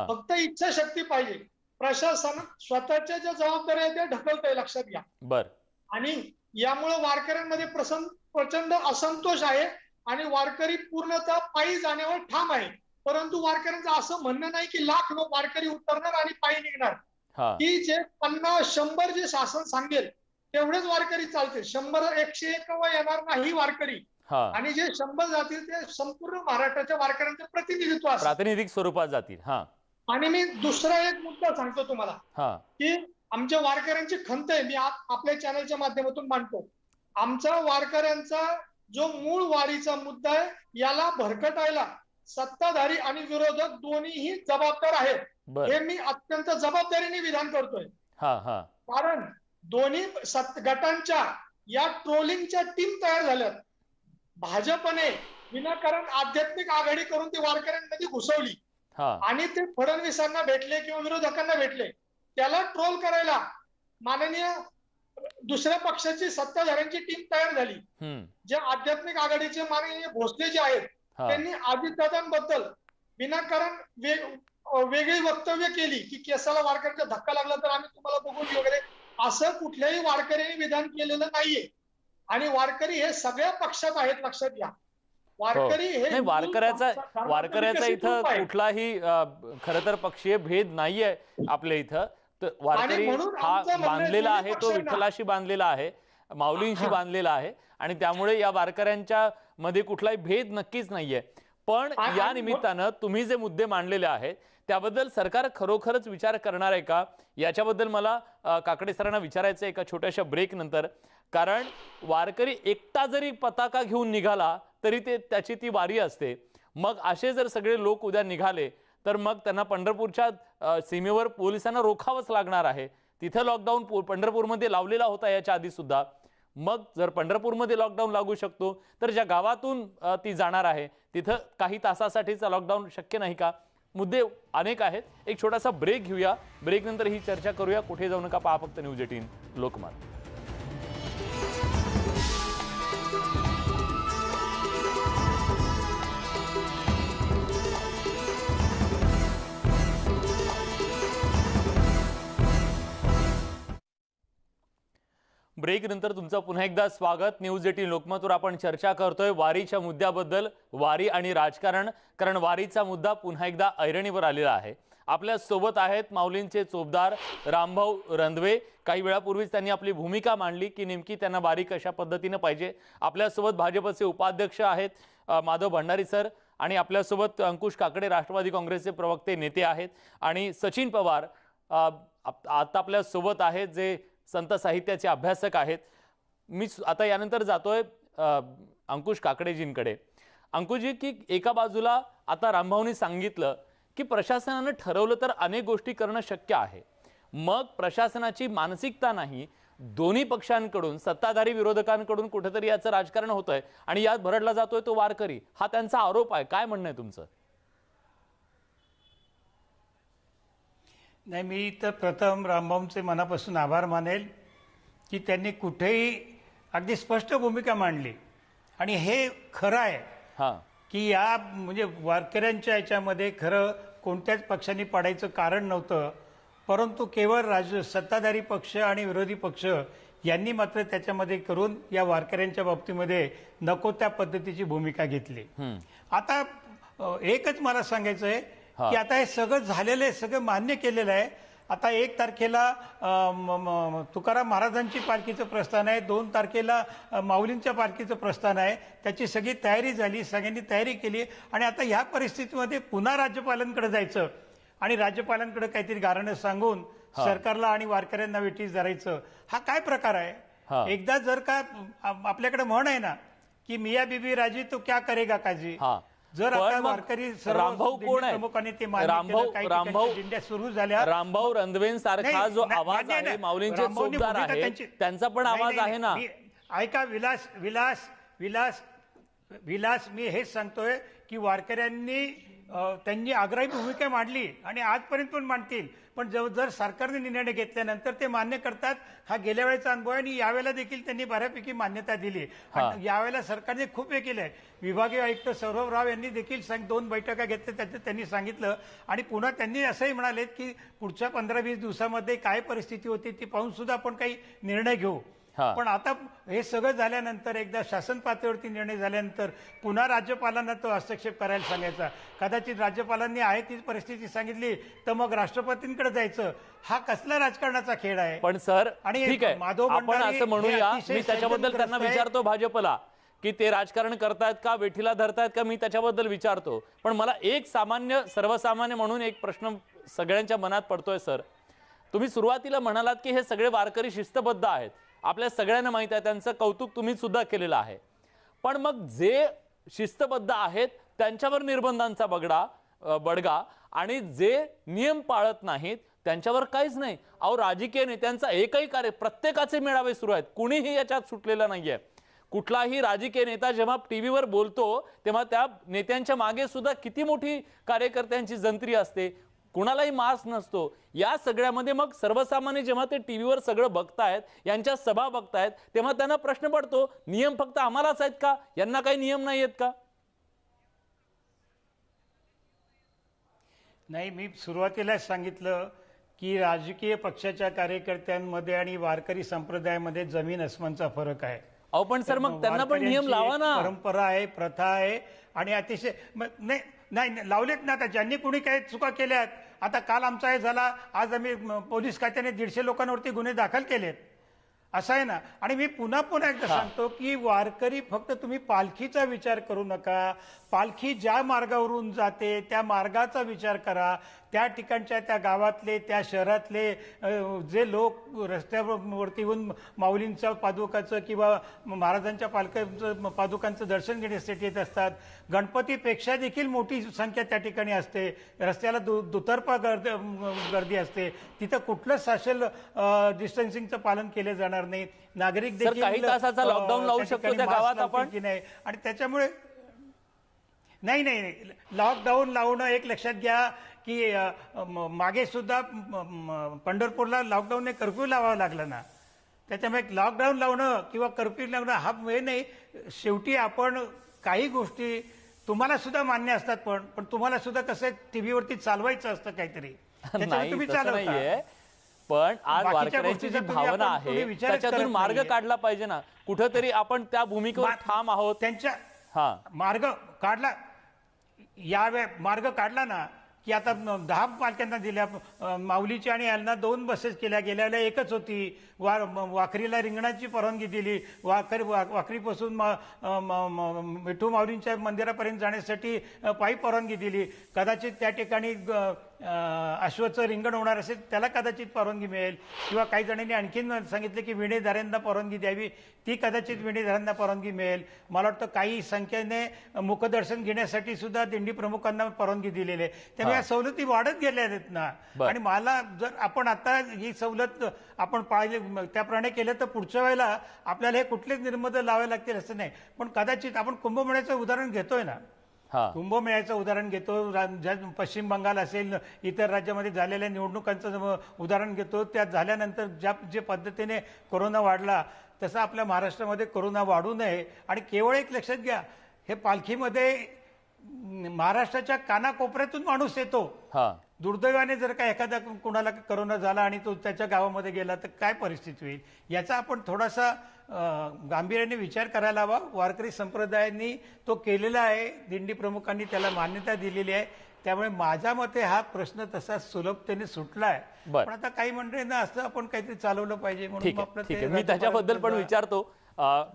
फक्त इच्छाशक्ती पाहिजे. प्रशासन स्वतःच्या ज्या जबाबदाऱ्या आहेत त्या ढकलतंय, लक्षात घ्या. बर आणि यामुळे वारकऱ्यांमध्ये प्रचंड असंतोष आहे आणि वारकरी पूर्णतः पायी जाण्यावर ठाम आहे. परंतु वारकऱ्यांचं असं म्हणणं नाही की लाख लोक वारकरी उतरणार आणि पायी निघणार. की जे 50-100 जे शासन सांगेल तेवढेच वारकरी चालतील. 100-101 येणार नाही वारकरी. आणि जे 100 जातील ते संपूर्ण महाराष्ट्राच्या वारकऱ्यांचे प्रतिनिधित्व असेल, प्रातिनिधिक स्वरूपात जातील. आणि मी दुसरा एक मुद्दा सांगतो तुम्हाला की आमच्या वारकऱ्यांची खंत आहे, मी आपल्या चॅनलच्या माध्यमातून मांडतो. आमचा वारकऱ्यांचा जो मूळ वारीचा मुद्दा आहे, याला भरकटायला सत्ताधारी आणि विरोधक दोन्हीही जबाबदार आहेत. हे मी अत्यंत जबाबदारीने विधान करतोय. कारण दोन्ही गटांच्या या ट्रोलिंगच्या टीम तयार झाल्यात. भाजपने विनाकारण आध्यात्मिक आघाडी करून ती वारकऱ्यांमध्ये घुसवली आणि ते फडणवीसांना भेटले किंवा विरोधकांना भेटले. त्याला ट्रोल करायला माननीय दुसऱ्या पक्षाची सत्ताधाऱ्यांची टीम तयार झाली. जे आध्यात्मिक आघाडीचे माननीय भोसले जे आहेत त्यांनी अजितदादांबद्दल विनाकारण वेगळी वक्तव्य केली की केसाला वारकऱ्यांचा धक्का लागला तर आम्ही तुम्हाला बघून वगैरे, असं कुठल्याही वारकऱ्यांनी विधान केलेलं नाहीये. आणि वारकरी हे सगळ्या पक्षात आहेत, लक्षात घ्या. वारकरी हे वारकऱ्याचा इथं कुठलाही खरं तर पक्षीय भेद नाहीये आपल्या इथं. तर वारकरी हा बांधलेला आहे, तो विठ्ठलाशी बांधलेला आहे, माऊलींशी बांधलेला आहे, आणि त्यामुळे या वारकऱ्यांच्या मध्ये कुठलाही भेद नक्कीच नाहीये. पण या निमित्तानं तुम्ही जे मुद्दे मांडलेले आहेत त्याबद्दल सरकार खरोखरच विचार करणार आहे का, याच्याबद्दल मला काकडे सरांना विचारायचं एका छोट्याशा ब्रेक नंतर. कारण वारकरी एकटा जरी पताका घेऊन निघाला तरी त्याची ती वारी असते. मग असे जर सगळे लोक उद्या निघाले तर मग त्यांना पंढरपूरच्या सीमेवर पोलिसांना रोखावंच लागणार आहे. तिथं लॉकडाऊन पंढरपूरमध्ये लावलेला होता याच्या आधी सुद्धा. मग जर पंढरपूरमध्ये लॉकडाऊन लागू शकतो तर ज्या गावातून ती जाणार आहे तिथं काही तासासाठीचा लॉकडाऊन शक्य नाही का? मुद्दे अनेक आहेत. एक छोटासा ब्रेक घेऊया, ब्रेक नंतर ही चर्चा करूया. कुठे जाऊ नका, पहा फक्त न्यूज 18 लोकमत. ब्रेक नंतर तुमचं पुन्हा एकदा स्वागत. न्यूज 18 लोकमतवर आपण चर्चा करतोय वारीच्या मुद्द्याबद्दल, वारी आणि राजकारण. कारण वारीचा मुद्दा पुन्हा एकदा ऐरणीवर आलेला आहे. आपल्या सोबत आहेत माऊलींचे चोपदार रामभाऊ रंधवे. काही वेळापूर्वीच त्यांनी आपली भूमिका मांडली की नेमकी त्यांना वारी कशा पद्धतीने पाहिजे. आपल्यासोबत भाजपचे उपाध्यक्ष आहेत माधव भंडारी सर, आणि आपल्यासोबत अंकुश काकडे राष्ट्रवादी काँग्रेसचे प्रवक्ते नेते आहेत, आणि सचिन पवार आता आपल्या सोबत आहेत जे संत साहित्याचे अभ्यासक आहेत. मी आता यानंतर जातोय अंकुश काकडेजींकडे. अंकुशजी, की एका बाजूला आता रामभाऊनी सांगितलं की प्रशासनानं ठरवलं तर अनेक गोष्टी करणं शक्य आहे, मग प्रशासनाची मानसिकता नाही, दोन्ही पक्षांकडून सत्ताधारी विरोधकांकडून कुठेतरी याचं राजकारण होतंय आणि यात भरडला जातोय तो वारकरी, हा त्यांचा आरोप आहे. काय म्हणणं आहे तुमचं? नाही, मी तर प्रथम रामभाऊंचे मनापासून आभार मानेल की त्यांनी कुठेही अगदी स्पष्ट भूमिका मांडली आणि हे खरं आहे हां, की या म्हणजे वारकऱ्यांच्या याच्यामध्ये खरं कोणत्याच पक्षांनी पडायचं कारण नव्हतं, परंतु केवळ सत्ताधारी पक्ष आणि विरोधी पक्ष यांनी मात्र त्याच्यामध्ये करून या वारकऱ्यांच्या बाबतीमध्ये नको त्या पद्धतीची भूमिका घेतली. आता एकच मला सांगायचं आहे की आता हे सगळं झालेलं आहे, सगळं मान्य केलेलं आहे. आता 1 तारखेला तुकाराम महाराजांची पालखीचं प्रस्थान आहे, 2 तारखेला माऊलींच्या पालखीचं प्रस्थान आहे. त्याची सगळी तयारी झाली, सगळ्यांनी तयारी केली आणि आता ह्या परिस्थितीमध्ये पुन्हा राज्यपालांकडे जायचं आणि राज्यपालांकडे काहीतरी गारणं सांगून सरकारला आणि वारकऱ्यांना वेठीस धरायचं, हा काय प्रकार आहे? एकदा जर का आपल्याकडे म्हण आहे ना की मिया बीबी राजी तो क्या करेगा काजी. जर आता वारकरी रामभाऊ कोण आहे? प्रमुखांनी ते रामभाऊ दिंड्या सुरू झाल्या, रामभाऊ रणधवेंसारखा जो आवाज आहे, माऊलींचे चोपदार आहे, त्यांचा पण आवाज आहे ना. ऐका विलास विलास विलास विलास मी हेच सांगतोय की वारकऱ्यांनी त्यांनी आग्रही भूमिका मांडली आणि आजपर्यंत पण मांडतील, पण जर सरकारने निर्णय घेतल्यानंतर ते मान्य करतात. हा गेल्या वेळेचा अनुभव आहे आणि यावेळेला देखील त्यांनी बऱ्यापैकी मान्यता दिली. यावेळेला सरकारने खूप हे केलंय. विभागीय आयुक्त सौरभ राव यांनी देखील 2 बैठका घेतल्या, त्याच्यात त्यांनी सांगितलं आणि पुन्हा त्यांनी असंही म्हणाले की पुढच्या 15-20 दिवसामध्ये काय परिस्थिती होती ती पाहून सुद्धा आपण काही निर्णय घेऊ. पण आता हे सगळं झाल्यानंतर, एकदा शासन पातळीवरती निर्णय झाल्यानंतर पुन्हा राज्यपालांना तो हस्तक्षेप करायला सांगायचा. कदाचित राज्यपालांनी आहे ती परिस्थिती सांगितली तर मग राष्ट्रपतींकडे जायचं. हा कसला राजकारणाचा खेळ आहे? पण सर ठीक आहे, आपण असं म्हणूया, मी त्याच्याबद्दल त्यांना विचारतो भाजपला की ते राजकारण करतायत का, वेठीला धरतायत का, मी त्याच्याबद्दल विचारतो. पण मला एक सर्वसामान्य म्हणून एक प्रश्न सगळ्यांच्या मनात पडतोय. सर, तुम्ही सुरुवातीला म्हणालात की हे सगळे वारकरी शिस्तबद्ध आहेत, आपल्या सगळ्यांना माहित आहे, त्यांचं कौतुक तुम्ही सुद्धा केलेलं आहे. पण मग जे शिस्तबद्ध आहेत त्यांच्यावर निर्बंधांचा बडगा आणि जे नियम पाळत नाहीत त्यांच्यावर काहीच नाही. अहो, राजकीय नेत्यांचा एकही कार्य, प्रत्येकाचे मेळावे सुरू आहेत, कुणीही याच्यात सुटलेलं नाहीये. कुठलाही राजकीय नेता जेव्हा टीव्हीवर बोलतो तेव्हा त्या नेत्यांच्या मागे सुद्धा किती मोठी कार्यकर्त्यांची जंत्री असते, कुणालाही मार्क्स नसतो. या सगळ्यामध्ये मग सर्वसामान्य जेव्हा ते टीव्हीवर सगळं बघतायत, यांच्या सभा बघतायत, तेव्हा त्यांना प्रश्न पडतो, नियम फक्त आम्हालाच आहेत का, यांना काही नियम नाही आहेत का? नाही, मी सुरुवातीलाच सांगितलं की राजकीय पक्षाच्या कार्यकर्त्यांमध्ये आणि वारकरी संप्रदायामध्ये जमीन अस्मानचा फरक आहे. अहो पण सर, मग त्यांना पण नियम लावा ना. परंपरा आहे, प्रथा आहे आणि अतिशय नाही लावलेत ना. आता ज्यांनी कुणी काही चुका केल्यात, आता काल आमचा हे झाला, आज आम्ही पोलीस खात्याने 150 लोकांवरती गुन्हे दाखल केलेत, असं आहे ना. आणि मी पुन्हा एकदा सांगतो की वारकरी फक्त तुम्ही पालखीचा विचार करू नका, पालखी ज्या मार्गावरून जाते त्या मार्गाचा विचार करा. त्या ठिकाणच्या, त्या गावातले, त्या शहरातले जे लोक रस्त्यावरती येऊन माऊलींच्या पादुकाचं किंवा महाराजांच्या पालख्यांचं पादुकांचं दर्शन घेण्यासाठी येत असतात. गणपतीपेक्षा देखील मोठी संख्या त्या ठिकाणी असते. रस्त्याला दुतर्फा गर्दी असते. तिथं कुठलं सोशल डिस्टन्सिंगचं पालन केलं जाणार नाही. नागरिक देखील काही तासाचा लॉकडाऊन लावू शकतो त्या गावात आपण की नाही. आणि त्याच्यामुळे नाही लॉकडाऊन लावणं, एक लक्षात घ्या की मागे सुद्धा पंढरपूरला लॉकडाऊनने कर्फ्यू लावावा लागला ना. त्याच्यामुळे लॉकडाऊन लावणं किंवा कर्फ्यू लावणं हा हे नाही. शेवटी आपण काही गोष्टी तुम्हाला सुद्धा मान्य असतात, पण तुम्हाला सुद्धा कसं टीव्हीवरती चालवायचं असतं काहीतरी, तुम्ही नाहीये. पण आज वारकऱ्यांची जी भावना आहे त्याच्यातून मार्ग काढला पाहिजे ना. कुठेतरी आपण त्या भूमिकेवर ठाम आहोत. त्यांच्या मार्ग काढला ना की आता 10 पालख्यांना दिल्या, माऊलीची आणि यांना 2 बसेस केल्या, गेल्याला एकच होती. वाखरीला रिंगणाची परवानगी दिली, वाखरीपासून विठू माऊलींच्या मंदिरापर्यंत जाण्यासाठी पायी परवानगी दिली. कदाचित त्या ठिकाणी अश्वचं रिंगण होणार असेल त्याला कदाचित परवानगी मिळेल, किंवा काही जणांनी आणखीन सांगितलं की विणेधाऱ्यांना परवानगी द्यावी, ती कदाचित विणेधाऱ्यांना परवानगी मिळेल. मला वाटतं काही संख्येने मुखदर्शन घेण्यासाठी सुद्धा दिंडी प्रमुखांना परवानगी दिलेली आहे. त्यामुळे या सवलती वाढत गेल्या आहेत ना. आणि मला जर आपण आता ही सवलत आपण पाळली त्याप्रमाणे केलं तर पुढच्या वेळेला आपल्याला हे कुठलेच निर्बंध लावावे लागतील असं नाही. पण कदाचित आपण कुंभमेळ्याचं उदाहरण घेतोय ना, कुंभमेळ्याचं उदाहरण घेतो, पश्चिम बंगाल असेल, इतर राज्यामध्ये झालेल्या निवडणुकांचं उदाहरण घेतो. त्यात झाल्यानंतर जे पद्धतीने कोरोना वाढला तसं आपल्या महाराष्ट्रामध्ये कोरोना वाढू नये. आणि केवळ एक लक्षात घ्या, हे पालखीमध्ये महाराष्ट्राच्या कानाकोपऱ्यातून माणूस येतो. दुर्दैवाने जर का एखादा कुणाला कोरोना झाला आणि तो त्याच्या गावामध्ये गेला तर काय परिस्थिती होईल, याचा आपण थोडासा गांभीर्याने विचार करायला हवा. वारकरी संप्रदायांनी तो केलेला आहे, दिंडी प्रमुखांनी त्याला मान्यता दिलेली आहे. त्यामुळे माझ्या मते हा प्रश्न तसा सुलभतेने सुटला आहे. पण आता काही मंडळींना असं आपण काहीतरी चालवलं पाहिजे म्हणून आपलं मी त्याच्याबद्दल पण विचारतो.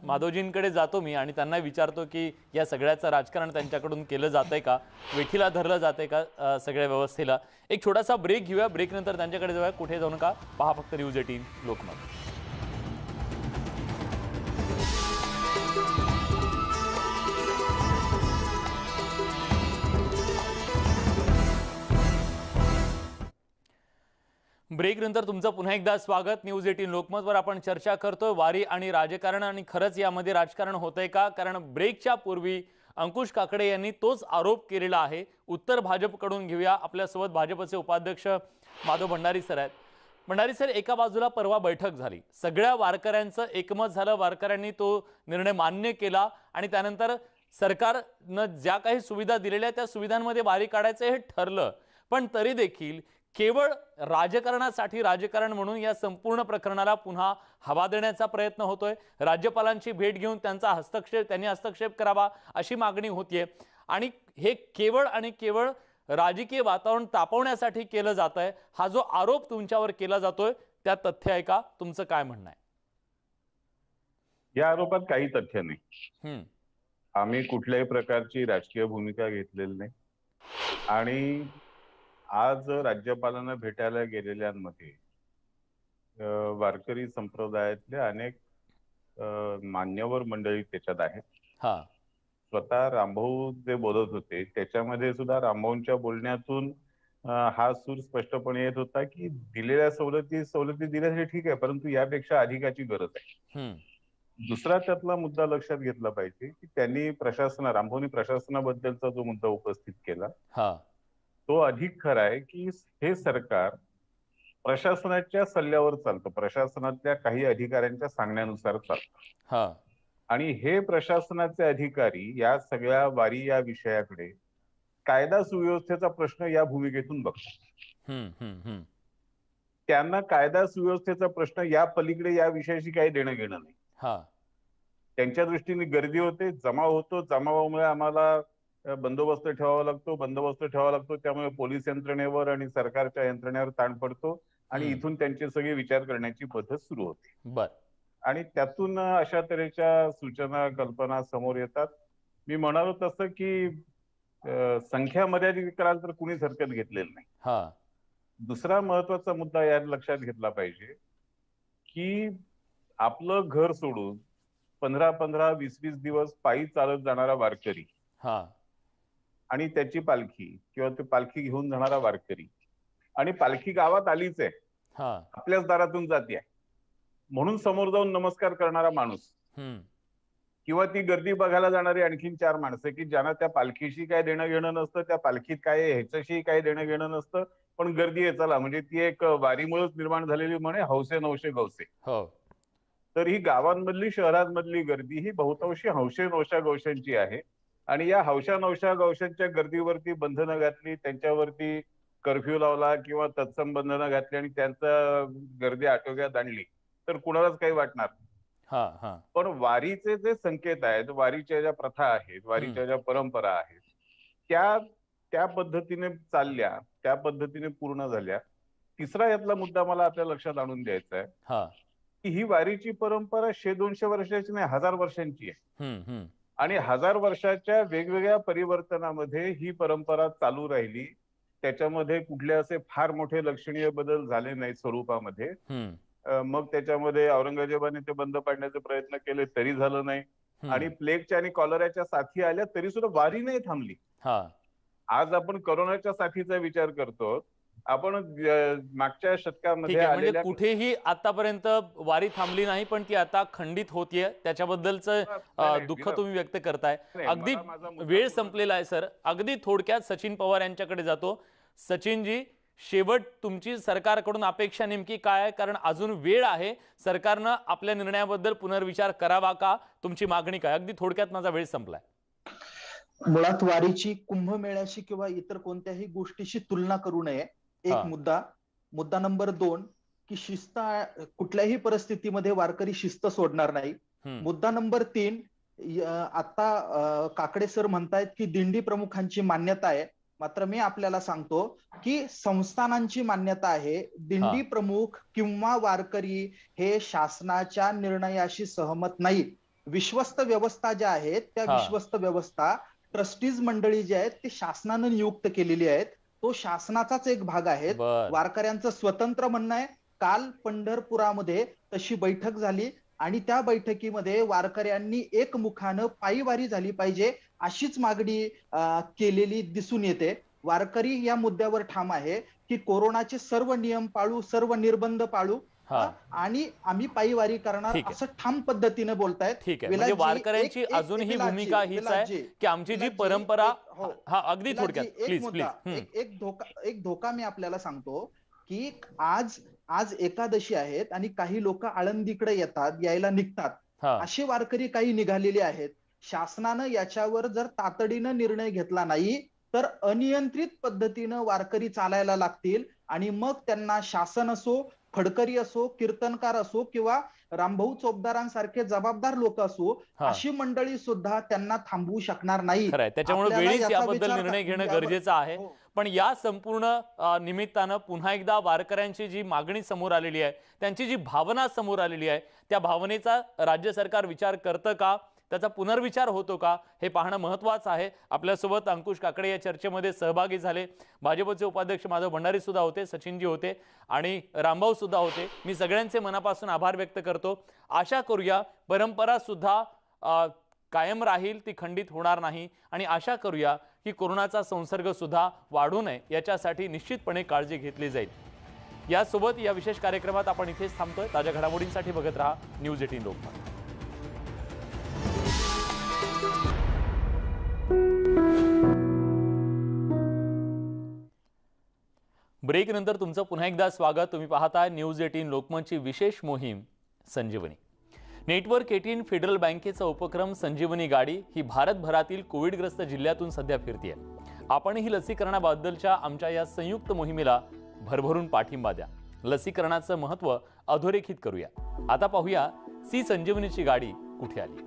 माधवजींकडे जातो मी आणि त्यांना विचारतो की या सगळ्याचं राजकारण त्यांच्याकडून केलं जातंय का, वेठीला धरलं जातंय का सगळ्या व्यवस्थेला. एक छोटासा ब्रेक घेऊया, ब्रेक नंतर त्यांच्याकडे जाऊया. कुठे जाऊ नका, पहा फक्त न्यूज 18 लोकमत. ब्रेक नंतर तुमचं पुन्हा एकदा स्वागत. न्यूज 18 लोकमतवर आपण चर्चा करतोय वारी आणि राजकारण, आणि खरंच यामध्ये राजकारण होतंय का. कारण ब्रेकच्या पूर्वी अंकुश काकडे यांनी तोच आरोप केलेला आहे. उत्तर भाजपकडून घेऊया. आपल्यासोबत भाजपचे उपाध्यक्ष माधव भंडारी सर आहेत. भंडारी सर, एका बाजूला परवा बैठक झाली, सगळ्या वारकऱ्यांचं एकमत झालं, वारकऱ्यांनी तो निर्णय मान्य केला आणि त्यानंतर सरकारनं ज्या काही सुविधा दिलेल्या त्या सुविधांमध्ये वारी काढायचं हे ठरलं. पण तरी देखील केवळ राजकारणासाठी राजकारण म्हणून या संपूर्ण प्रकरणाला पुन्हा हवा देण्याचा प्रयत्न होतोय. राज्यपालांची भेट घेऊन त्यांनी हस्तक्षेप करावा अशी मागणी होतीये. आणि हे केवळ आणि केवळ राजकीय वातावरण तापवण्यासाठी केलं जात आहे. हा जो आरोप तुमच्यावर केला जातोय त्यात तथ्य आहे का? तुमचं काय म्हणणं आहे? या आरोपात काही तथ्य नाही. आम्ही कुठल्याही प्रकारची राजकीय भूमिका घेतलेली नाही. आणि आज राज्यपालांना भेटायला गेलेल्यांमध्ये वारकरी संप्रदायातले अनेक मान्यवर मंडळी त्याच्यात आहेत. स्वतः रामभाऊ जे बोलत होते त्याच्यामध्ये सुद्धा रामभाऊंच्या बोलण्यातून हा सूर स्पष्टपणे येत होता की दिलेल्या सवलती दिल्यासाठी ठीक आहे, परंतु यापेक्षा अधिकाची गरज आहे. दुसरा त्यातला मुद्दा लक्षात घेतला पाहिजे की त्यांनी रामभाऊंनी प्रशासनाबद्दलचा जो मुद्दा उपस्थित केला तो अधिक खरा आहे की हे सरकार प्रशासनाच्या सल्ल्यावर चालतं, प्रशासनातल्या काही अधिकाऱ्यांच्या सांगण्यानुसार चालतं. आणि हे प्रशासनाचे अधिकारी या सगळ्या वारी या विषयाकडे कायदा सुव्यवस्थेचा प्रश्न या भूमिकेतून बघतात. त्यांना कायदा सुव्यवस्थेचा प्रश्न या पलीकडे या विषयाशी काही देणं घेणं नाही. त्यांच्या दृष्टीने गर्दी होते, जमाव होतो, जमावामुळे आम्हाला बंदोबस्त ठेवावा लागतो, त्यामुळे पोलीस यंत्रणेवर आणि सरकारच्या यंत्रणेवर ताण पडतो आणि इथून त्यांची सगळी विचार करण्याची पद्धत सुरू होते. आणि त्यातून अशा तऱ्हेच्या सूचना कल्पना समोर येतात. मी म्हणालो तसं की संख्या मर्यादित कराल तर कुणीच हरकत घेतलेली नाही. दुसरा महत्वाचा मुद्दा यात लक्षात घेतला पाहिजे की आपलं घर सोडून 15-15, 20-20 दिवस पायी चालत जाणारा वारकरी आणि त्याची पालखी किंवा ते पालखी घेऊन जाणारा वारकरी आणि पालखी गावात आलीच आहे, आपल्याच दारातून जाते म्हणून समोर जाऊन नमस्कार करणारा माणूस किंवा ती गर्दी बघायला जाणारी आणखीन 4 माणसं की ज्यांना त्या पालखीशी काय देणं घेणं नसतं, त्या पालखीत काय ह्याच्याशी काय देणं घेणं नसतं, पण गर्दी आहे चला, म्हणजे ती एक वारीमुळेच निर्माण झालेली म्हणे हौसे नवशे गवसे. तर ही गावांमधली शहरांमधली गर्दी ही बहुतांशी हौशे नवशा गवशांची आहे. आणि या हौशा नवशा गवशांच्या गर्दीवरती बंधनं घातली, त्यांच्यावरती कर्फ्यू लावला किंवा तत्सम बंधनं घातली आणि त्यांचा गर्दी आटोक्यात आणली तर कुणालाच काही वाटणार. पण वारीचे जे संकेत आहेत, वारीच्या ज्या प्रथा आहेत, वारीच्या ज्या परंपरा आहेत, त्या पद्धतीने चालल्या, त्या पद्धतीने पूर्ण झाल्या. तिसरा यातला मुद्दा मला आपल्या लक्षात आणून द्यायचा आहे की ही वारीची परंपरा 100-200 वर्षाची नाही, 1000 वर्षांची आहे. आणि 1000 वर्षाच्या वेगवेगळ्या परिवर्तनामध्ये ही परंपरा चालू राहिली. त्याच्यामध्ये कुठले असे फार मोठे लक्षणीय बदल झाले नाहीत स्वरूपामध्ये. मग त्याच्यामध्ये औरंगजेबाने ते बंद पाडण्याचे प्रयत्न केले तरी झालं नाही, आणि प्लेगच्या आणि कॉलराच्या साथी आल्या तरी सुद्धा वारी नाही थांबली. आज आपण कोरोनाच्या साथीचा विचार करतो. आपण मागच्या शतकामध्ये म्हणजे आलेल्या कुठेही आतापर्यंत वारी थांबली नाही, पण ती आता खंडित होतीये, त्याच्याबद्दलचं दुःख तुम्ही व्यक्त करताय. अगदी वेळ संपलेला आहे सर. अगदी थोडक्यात सचिन पवार यांच्याकडे जातो. सचिनजी, शेवट तुमची सरकारकडून अपेक्षा नेमकी काय आहे? कारण अजून वेळ आहे. सरकारनं आपल्या निर्णयाबद्दल पुनर्विचार करावा का? तुमची मागणी काय? अगदी थोडक्यात, माझा वेळ संपलाय. मुळात वारीची कुंभमेळ्याशी किंवा इतर कोणत्याही गोष्टीशी तुलना करू नये. एक मुद्दा नंबर 2 की शिस्त कुठल्याही परिस्थितीमध्ये वारकरी शिस्त सोडणार नाही. मुद्दा नंबर 3, आता काकडे सर म्हणतायत की दिंडी प्रमुखांची मान्यता आहे, मात्र मी आपल्याला सांगतो की संस्थानांची मान्यता आहे. दिंडी प्रमुख किंवा वारकरी हे शासनाच्या निर्णयाशी सहमत नाही. विश्वस्त व्यवस्था ज्या आहेत त्या विश्वस्त व्यवस्था, ट्रस्टीज मंडळी जे आहेत ते शासनाने नियुक्त केलेली आहेत. तो शासनाचाच एक भाग आहे. वारकऱ्यांचं स्वतंत्र म्हणणं आहे. काल पंढरपुरामध्ये तशी बैठक झाली आणि त्या बैठकीमध्ये वारकऱ्यांनी एकमुखानं पायीवारी झाली पाहिजे अशीच मागणी केलेली दिसून येते. वारकरी या मुद्द्यावर ठाम आहे की कोरोनाचे सर्व नियम पाळू, सर्व निर्बंध पाळू आणि आम्ही पायीवारी करणार असं ठाम पद्धतीने बोलतायत. ठीक आहे, म्हणजे वारकऱ्यांची अजूनही भूमिका हीच आहे की आमची जी परंपरा. अगदी थोडक्यात प्लीज एक धोका मी आपल्याला सांगतो की आज एकादशी आहेत आणि काही लोक आळंदीकडे यायला निघतात. असे वारकरी काही निघालेले आहेत. शासनानं याच्यावर जर तातडीनं निर्णय घेतला नाही तर अनियंत्रित पद्धतीनं वारकरी चालायला लागतील आणि मग त्यांना शासन असो, फडकरी असो, कीर्तनकार असो किंवा रामभाऊ चोपदारांसारखे जबाबदार लोक असो, अशी मंडळी सुद्धा त्यांना थांबवू शकणार नाही. त्याच्यामुळे वेळीच याबद्दल निर्णय घेणं गरजेचं आहे. पण या संपूर्ण निमित्तानं पुन्हा एकदा वारकऱ्यांची जी मागणी समोर आलेली आहे, त्यांची जी भावना समोर आलेली आहे, त्या भावनेचा राज्य सरकार विचार करतं का, त्याचा पुनर्विचार होतो का, हे पाहणं महत्त्वाचं आहे. आपल्यासोबत अंकुश काकडे या चर्चेमध्ये सहभागी झाले. भाजपचे उपाध्यक्ष माधव भंडारी सुद्धा होते, सचिनजी होते आणि रामभाऊ सुद्धा होते. मी सगळ्यांचे मनापासून आभार व्यक्त करतो. आशा करूया परंपरा सुद्धा कायम राहील, ती खंडित होणार नाही आणि आशा करूया की कोरोनाचा संसर्ग सुद्धा वाढू नये याच्यासाठी निश्चितपणे काळजी घेतली जाईल. यासोबत या विशेष कार्यक्रमात आपण इथेच थांबतोय. ताज्या घडामोडींसाठी बघत रहा न्यूज 18 लोकमत. ब्रेक नंतर तुमचं पुन्हा एकदा स्वागत. तुम्ही पाहताय न्यूज 18 लोकमतची विशेष मोहीम संजीवनी. नेटवर्क 18 फेडरल बँकेचा उपक्रम संजीवनी गाडी ही भारतभरातील कोविडग्रस्त जिल्ह्यातून सध्या फिरतीये. आपणही लसीकरणाबद्दलच्या आमच्या या संयुक्त मोहिमेला भरभरून पाठिंबा द्या. लसीकरणाचं महत्त्व अधोरेखित करूया. आता पाहूया सी संजीवनीची गाडी कुठे आली.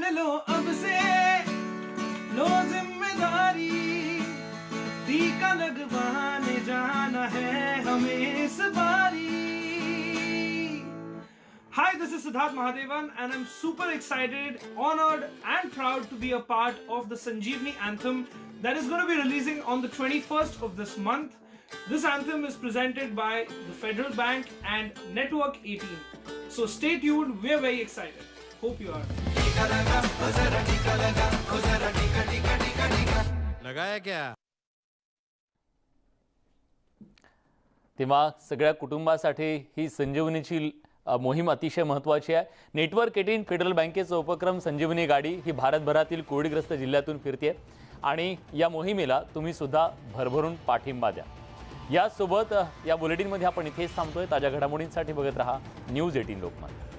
लो अब से लो जिम्मेदारी, टीका लगवाने जाना है हमें इस बारी. Hi, this is Siddharth Mahadevan and I'm super excited, honored and proud to be a part of the Sanjeevani Anthem that is going to be releasing on the 21st of this month. This anthem is presented by the Federal Bank and Network 18. So stay tuned, we're very excited. Hope you are. लगाया क्या? तेव्हा सगळ्या कुटुंबासाठी ही संजीवनीची मोहीम अतिशय महत्त्वाची आहे. Network 18 federal बँकेचा उपक्रम संजीवनी गाडी ही भारतभरातील कोविडग्रस्त जिल्ह्यातून फिरते आणि या मोहिमेला तुम्ही सुद्धा भरभरून पाठिंबा द्या. यासोबत या बुलेटिनमध्ये आपण इथेच थांबतोय. ताज्या घडामोडींसाठी बघत रहा न्यूज 18 लोकमत.